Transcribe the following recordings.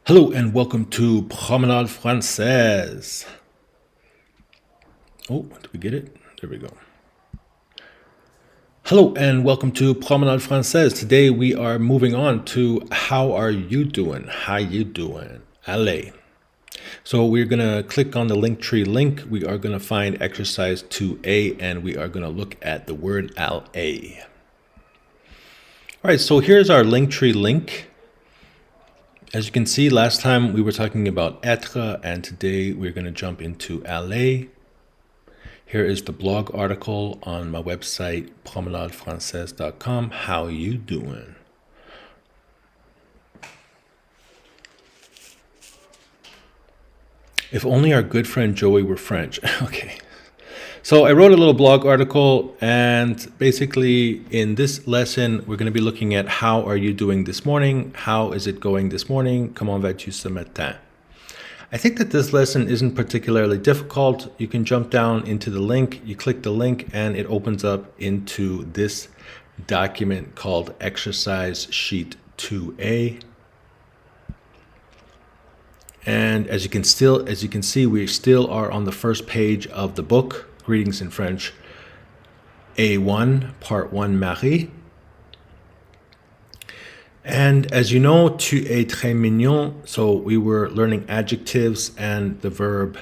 Hello and welcome to Promenade Française. Oh, did we get it? There we go. Hello and welcome to Promenade Française. Today we are moving on to how are you doing? How you doing? Allez. So we're going to click on the Linktree link. We are going to find exercise 2A and we are going to look at the word aller. All right, so here's our Linktree link. As you can see, last time we were talking about être, and today we're going to jump into aller. Here is the blog article on my website, promenadefrancaise.com. How you doing? If only our good friend Joey were French. Okay. So I wrote a little blog article, and basically in this lesson, we're going to be looking at how are you doing this morning? How is it going this morning? Comment vas-tu ce matin? I think that this lesson isn't particularly difficult. You can jump down into the link, you click the link, and it opens up into this document called Exercise Sheet 2A. And as you can see, we still are on the first page of the book, Greetings in French, A1, Part 1, Marie. And as you know, tu es très mignon. So we were learning adjectives and the verb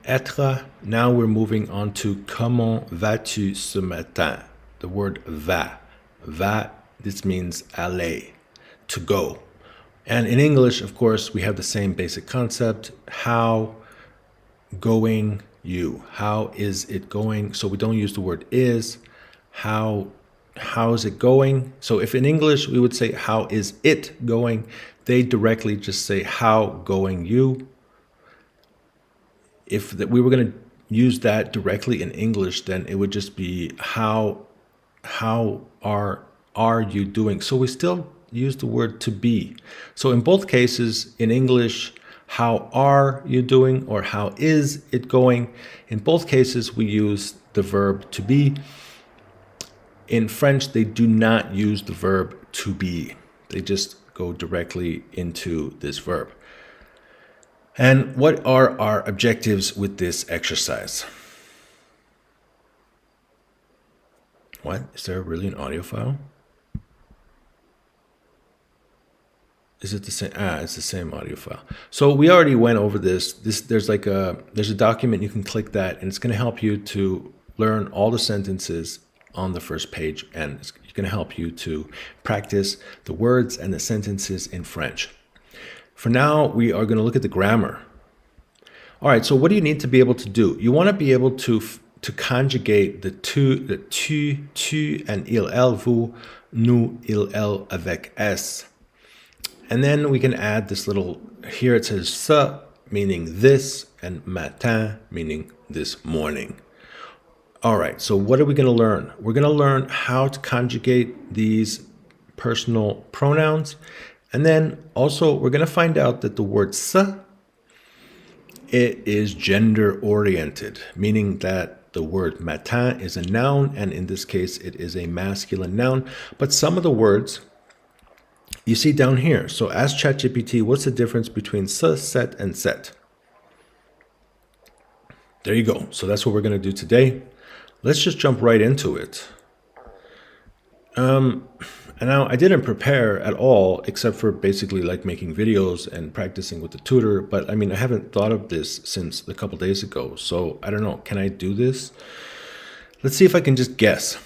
être. Now we're moving on to comment vas-tu ce matin? The word va. Va, this means aller, to go. And in English, of course, we have the same basic concept. How, going, you. How is it going? So we don't use the word is. How is it going? So if in English we would say how is it going, they directly just say how going you. If we were going to use that directly in English, then it would just be how are you doing? So we still use the word to be. So in both cases, in English, how are you doing or how is it going? In both cases, we use the verb to be. In French, they do not use the verb to be. They just go directly into this verb. And what are our objectives with this exercise? What? Is there really an audio file? Is it the same? It's the same audio file. So we already went over this. There's a document, you can click that, and it's going to help you to learn all the sentences on the first page, and it's going to help you to practice the words and the sentences in French. For now, we are going to look at the grammar. All right, so what do you need to be able to do? You want to be able to conjugate the tu, and il, elle, vous, nous, il, elle, avec s. And then we can add this little, here it says ce, meaning this, and matin, meaning this morning. All right, so what are we going to learn? We're going to learn how to conjugate these personal pronouns. And then also we're going to find out that the word ce, it is gender oriented, meaning that the word matin is a noun, and in this case it is a masculine noun. But some of the words you see down here. So ask ChatGPT, what's the difference between ce, set, and set? There you go. So that's what we're going to do today. Let's just jump right into it. And now I didn't prepare at all, except for basically like making videos and practicing with the tutor. But I mean, I haven't thought of this since a couple days ago. So I don't know. Can I do this? Let's see if I can just guess.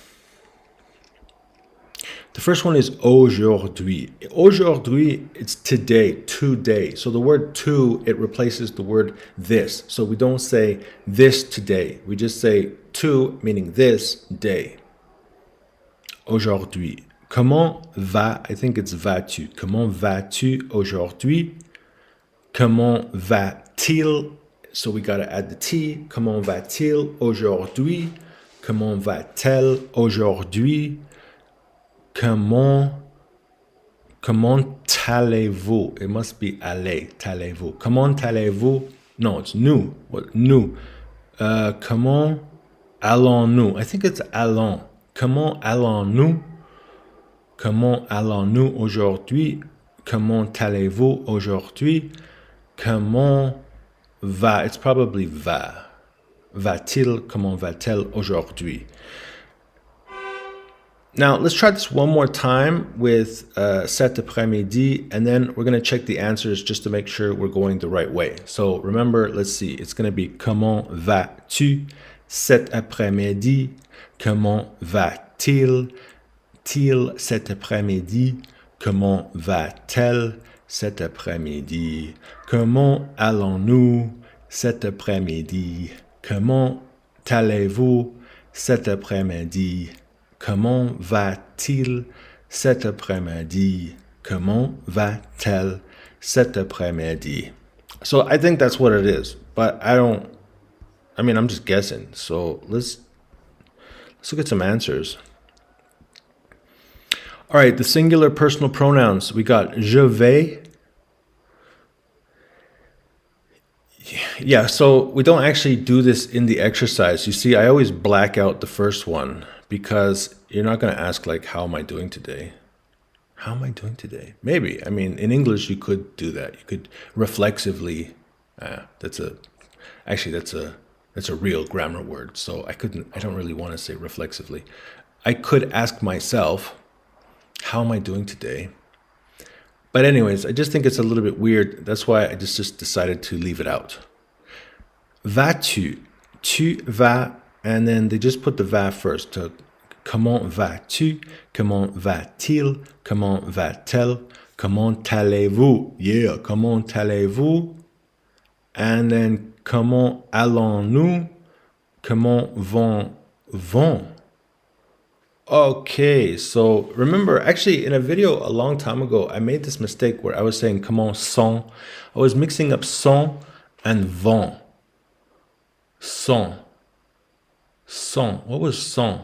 The first one is aujourd'hui. Aujourd'hui, it's today, today. So the word to, it replaces the word this. So we don't say this today. We just say to, meaning this day. Aujourd'hui. Comment va, I think it's vas-tu. Comment vas-tu aujourd'hui? Comment va-t-il? So we got to add the T. Comment va-t-il aujourd'hui? Comment va-t-elle aujourd'hui? Comment allez-vous? It must be aller, allez-vous. Comment allez-vous? No, it's nous. What? Nous. Comment allons-nous? I think it's allons. Comment allons-nous? Comment allons-nous aujourd'hui? comment allez-vous aujourd'hui? Comment va, it's probably va. Va-t-il, comment va-t-elle aujourd'hui? Now, let's try this one more time with cet après-midi, and then we're going to check the answers just to make sure we're going the right way. So remember, let's see, it's going to be comment vas-tu cet après-midi? Comment va-t-il cet après-midi? Comment va-t-elle cet après-midi? Comment allons-nous cet après-midi? Comment allez-vous cet après-midi? Comment va-t-il cet après-midi? Comment va-t-elle cet après-midi? So I think that's what it is, but I'm just guessing. So let's look at some answers. All right, the singular personal pronouns. We got je vais. Yeah, so we don't actually do this in the exercise. You see, I always black out the first one because you're not going to ask like, how am I doing today? How am I doing today? Maybe. I mean, in English, you could do that. You could reflexively, that's a real grammar word. So I don't really want to say reflexively. I could ask myself, how am I doing today? But anyways, I just think it's a little bit weird. That's why I just decided to leave it out. Vas-tu? Tu vas, and then they just put the va first. So, comment vas-tu? Comment va-t-il? Comment va-t-elle? Comment allez-vous? Yeah, comment allez-vous? And then comment allons-nous? Comment vont? Okay, so remember, actually in a video a long time ago, I made this mistake where I was saying comment sont. I was mixing up sont and vont. Sont. What was sont?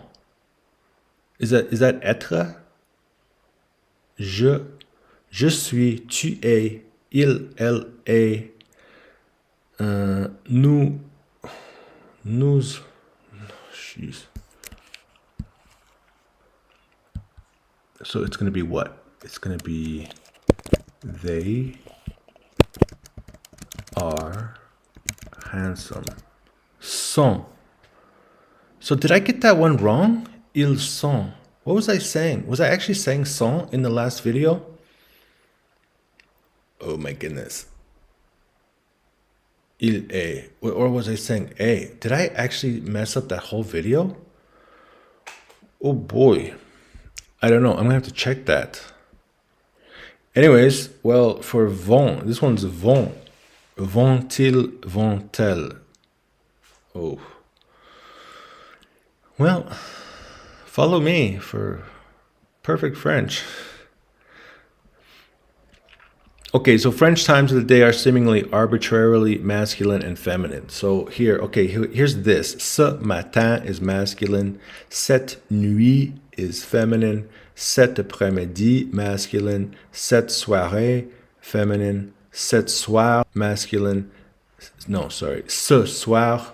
Is that être? Je suis, tu es, il, elle est, nous, jeez. So it's going to be what? It's going to be they are handsome. Sont. So did I get that one wrong? Ils sont. What was I saying? Was I actually saying sont in the last video? Oh my goodness. Il est. Or was I saying a? Did I actually mess up that whole video? Oh boy. I don't know. I'm going to have to check that. Anyways, well, for vont, this one's vont. Vont-ils, vont-elles? Oh. Well, follow me for perfect French. Okay, so French times of the day are seemingly arbitrarily masculine and feminine. So here's this. Ce matin is masculine. Cette nuit is feminine. Cet après-midi, masculine. Cette soirée, feminine. Cet soir, masculine. No, sorry. Ce soir.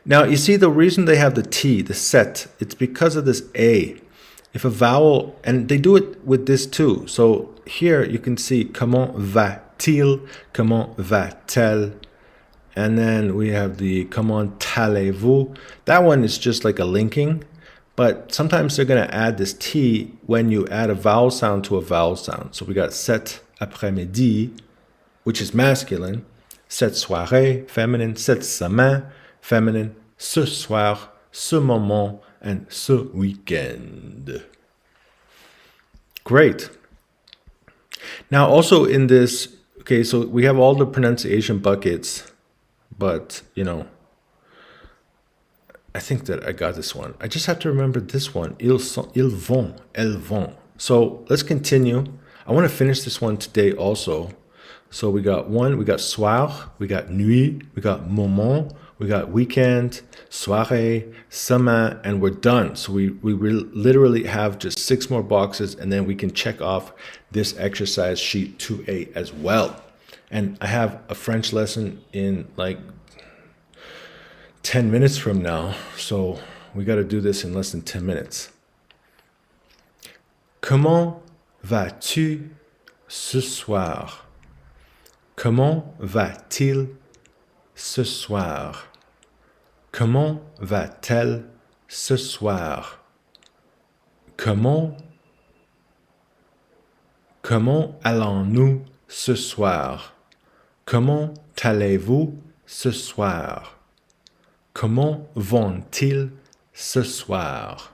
Now, you see the reason they have the T, the set, it's because of this A. If a vowel, and they do it with this too. So here you can see comment va-t-il, comment va-t-elle, and then we have the comment allez-vous. That one is just like a linking, but sometimes they're going to add this T when you add a vowel sound to a vowel sound. So we got cet après-midi, which is masculine, cette soirée, feminine, cette semaine, feminine, ce soir, ce moment, and ce weekend. Great. Now also in this, okay, so we have all the pronunciation buckets, but I think that I got this one. I just have to remember this one. Ils vont, elles vont. So let's continue. I want to finish this one today also. So we got soir, we got nuit, we got moment, we got weekend, soirée, semaine, and we're done. So we literally have just 6 more boxes, and then we can check off this exercise sheet 2A as well. And I have a French lesson in like 10 minutes from now. So we got to do this in less than 10 minutes. Comment vas-tu ce soir? Comment va-t-il ce soir? Comment va-t-elle ce soir? Comment allons-nous ce soir? Comment allez-vous ce soir? Comment vont-ils ce soir?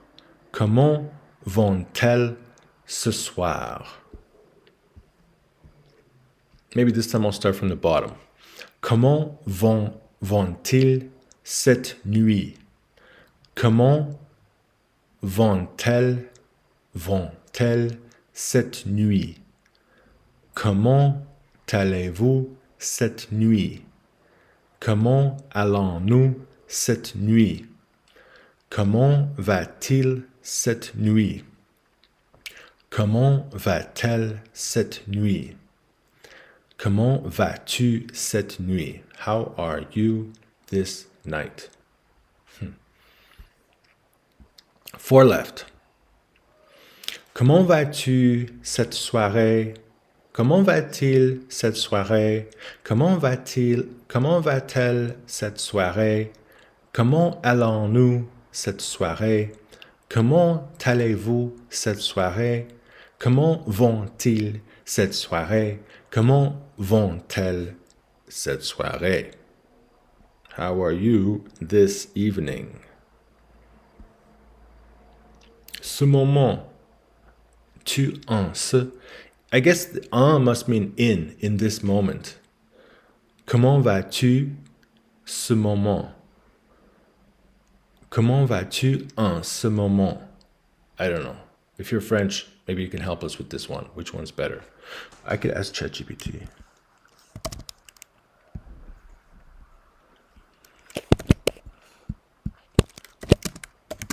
Comment vont-elles ce soir? Maybe this time I'll start from the bottom. Comment vont-ils cette nuit? Comment vont-elles cette nuit? Comment allez-vous cette nuit? Comment allons-nous cette nuit? Comment va-t-il cette nuit? Comment va-t-elle cette nuit? Comment vas-tu cette nuit? How are you this night? 4 left. Comment vas-tu cette soirée? Comment va-t-il cette soirée? Comment va-t-elle cette soirée? Comment allons-nous cette soirée? Comment allez-vous cette soirée? Comment vont-ils cette soirée? Comment vont-elles cette soirée? How are you this evening? Ce moment. Tu en ce. I guess en must mean in this moment. Comment vas-tu ce moment? Comment vas-tu en ce moment? I don't know. If you're French, maybe you can help us with this one. Which one's better? I could ask ChatGPT.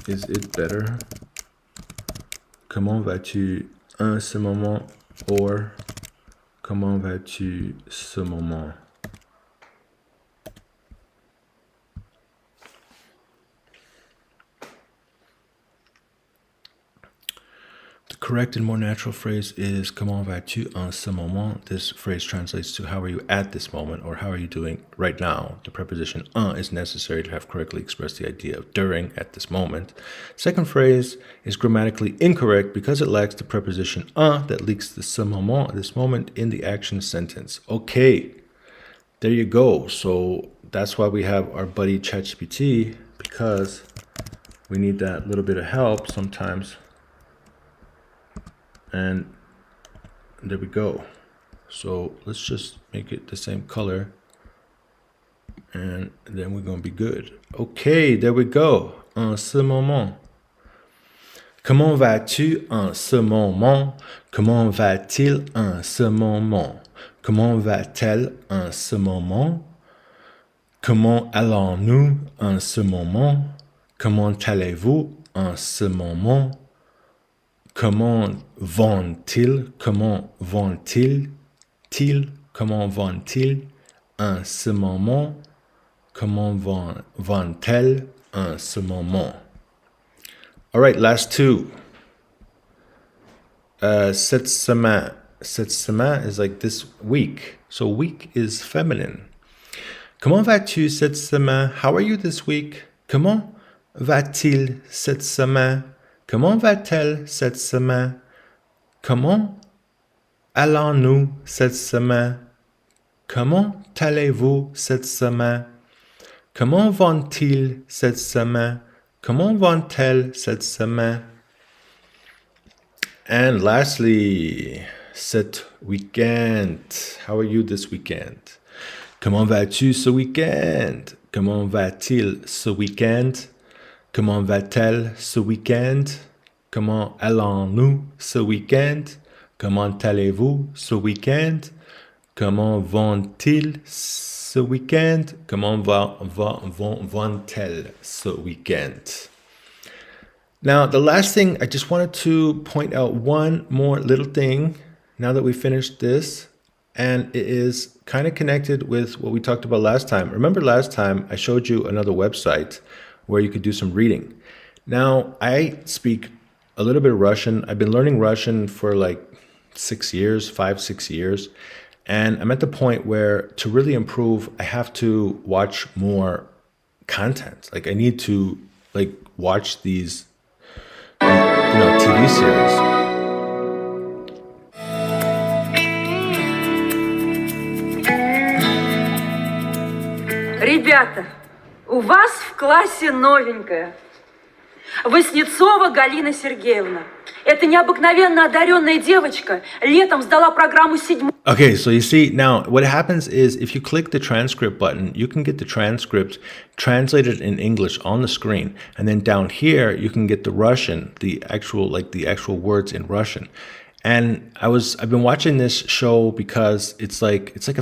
Is it better? Comment vas-tu en ce moment? Or, comment vas-tu ce moment? The correct and more natural phrase is comment vas-tu en ce moment? This phrase translates to how are you at this moment or how are you doing right now? The preposition en is necessary to have correctly expressed the idea of during, at this moment. Second phrase is grammatically incorrect because it lacks the preposition en that leaks the ce moment, this moment, in the action sentence. Okay, there you go. So that's why we have our buddy ChatGPT, because we need that little bit of help sometimes. And there we go. So let's just make it the same color and then we're gonna be good. Okay, there we go. En ce moment. Comment vas-tu en ce moment? Comment va-t-il en ce moment? Comment va-t-elle en ce moment? Comment allons-nous en ce moment? Comment allez-vous en ce moment? Comment vont-ils? Comment vont-ils? Comment vont-ils en ce moment? Comment vont-elles en ce moment? All right, last two. Cette semaine. Cette semaine is like this week. So week is feminine. Comment vas-tu cette semaine? How are you this week? Comment va-t-il cette semaine? Comment va-t-elle cette semaine? Comment allons-nous cette semaine? Comment allez-vous cette semaine? Comment vont-ils cette semaine? Comment vont-elles cette semaine? And lastly, cet weekend. How are you this weekend? Comment vas-tu ce weekend? Comment va-t-il ce weekend? Comment va-t-elle ce week-end? Comment allons-nous ce week-end? Comment allez-vous ce week-end? Comment vont-ils ce week-end? Comment vont-elles ce week-end? Now, the last thing, I just wanted to point out one more little thing now that we finished this, and it is kind of connected with what we talked about last time. Remember last time I showed you another website where you could do some reading. Now, I speak a little bit of Russian. I've been learning Russian for like 6 years, 5, 6 years. And I'm at the point where to really improve, I have to watch more content. Like I need to like watch these, TV series. Ребята, у вас в классе новенькая. Васнецова Галина Сергеевна. Это необыкновенно одаренная девочка. Летом сдала программу 7. Okay, so you see now what happens is if you click the transcript button, you can get the transcript translated in English on the screen. And then down here, you can get the Russian, the actual words in Russian. And I've been watching this show because it's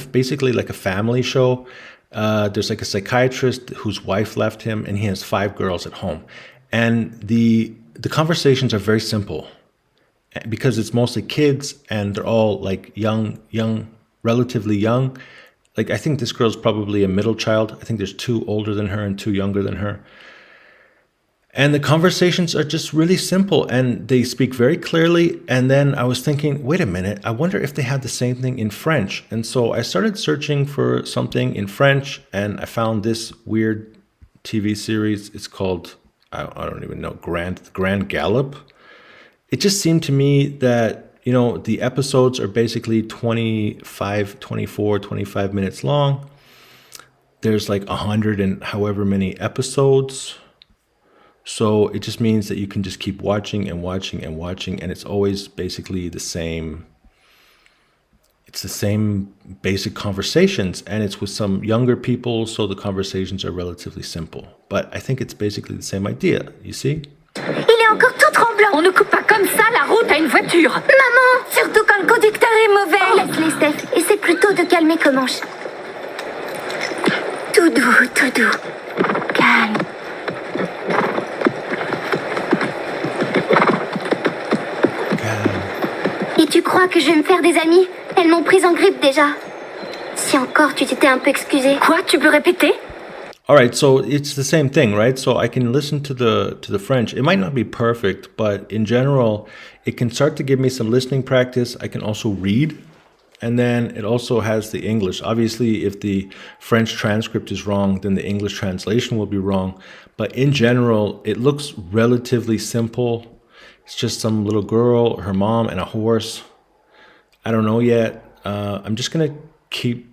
basically like a family show. There's like a psychiatrist whose wife left him and he has 5 girls at home. And the conversations are very simple because it's mostly kids and they're all like young, relatively young. Like I think this girl's probably a middle child. I think there's 2 older than her and 2 younger than her. And the conversations are just really simple and they speak very clearly. And then I was thinking, wait a minute, I wonder if they had the same thing in French. And so I started searching for something in French and I found this weird TV series. It's called, I don't even know, Grand Gallop. It just seemed to me that, the episodes are basically 25 minutes long. There's like 100 and however many episodes. So it just means that you can just keep watching and watching and watching, and it's always basically the same. It's the same basic conversations, and it's with some younger people, so the conversations are relatively simple. But I think it's basically the same idea, you see? Il est encore tout tremblant. On ne coupe pas comme ça la route à une voiture. Maman, surtout quand le conducteur est mauvais. Laisse-les, Steph. Essaie plutôt de calmer Comanche. Tout doux, tout doux. Calme. Et tu crois que je vais me faire des amis? Elles m'ont prise en grippe déjà. Si encore tu t'étais un peu excusée. Quoi? Tu peux répéter? All right, so it's the same thing, right? So I can listen to the French. It might not be perfect, but in general, it can start to give me some listening practice. I can also read, and then it also has the English. Obviously, if the French transcript is wrong, then the English translation will be wrong. But in general, it looks relatively simple. It's just some little girl, her mom, and a horse. I don't know yet. I'm just going to keep,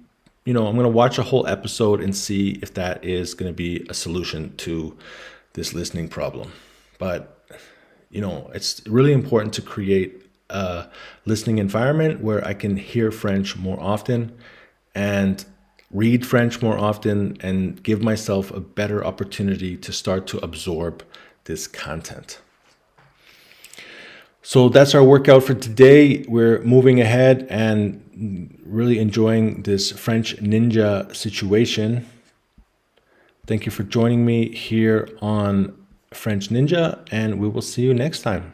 I'm going to watch a whole episode and see if that is going to be a solution to this listening problem. But, it's really important to create a listening environment where I can hear French more often and read French more often and give myself a better opportunity to start to absorb this content. So that's our workout for today. We're moving ahead and really enjoying this French ninja situation. Thank you for joining me here on French Ninja, and we will see you next time.